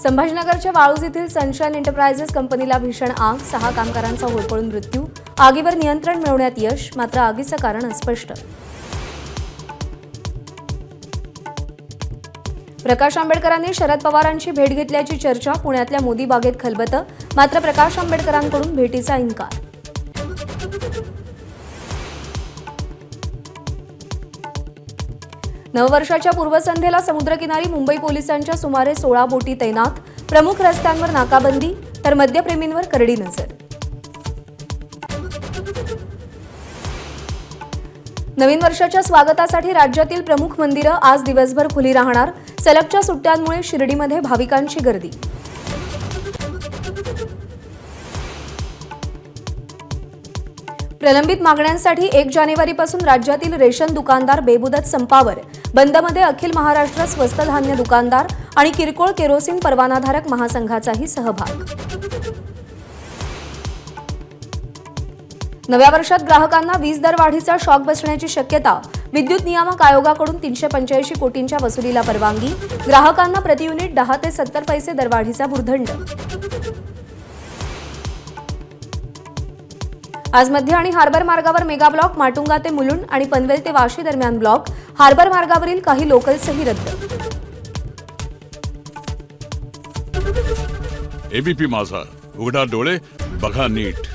संभाजीनगरच्या वाळूज येथील sunshine enterprises कंपनीला भीषण आग, 6 कामगारांचा होरपळून मृत्यू. आगीवर नियंत्रण मिळवण्यात यश, मात्र आगीचं कारण अस्पष्ट. प्रकाश आंबेडकरांनी शरद पवारांची भेट घेतल्याची चर्चा. पुण्यातल्या मोदी बागेत खलबतं, मात्र प्रकाश आंबेडकरांकडून भेटीचा इन्कार. नववर्षाच्या पूर्वसंध्येला समुद्रकिनारी मुंबई पोलिसांच्या सुमारे 16 बोटी तैनात. प्रमुख रस्त्यांवर नाकाबंदी, तर मद्यप्रेमींवर करडी नजर. नवीन वर्षाच्या स्वागतासाठी राज्यातील प्रमुख मंदिरं आज दिवसभर खुली राहणार. सलगच्या सुट्ट्यांमुळे शिर्डीमध्ये भाविकांची गर्दी. प्रलंबित मागण्यांसाठी 1 जानेवारीपासून राज्यातील रेशन दुकानदार बेमुदत संपावर. बंदमध्ये अखिल महाराष्ट्र स्वस्त धान्य दुकानदार आणि किरकोळ केरोसिन परवानाधारक महासंघाचाही सहभाग. नव्या वर्षात ग्राहकांना वीज दर वाढीचा शॉक बसण्याची शक्यता. विद्युत नियामक आयोगाकडून 385 कोटींच्या वसुलीला परवानगी. ग्राहकांना प्रति युनिट 10 ते 70 पैसे दरवाढीचा भुर्दंड. आज मध्य आणि हार्बर मार्गावर मेगा ब्लॉक. माटुंगा ते मुलुंड आणि पनवेल ते वाशी दरम्यान ब्लॉक. हार्बर मार्गावरील काही लोकल्सही रद्द. एबीपी माझा, उघडा डोळे बघा नीट.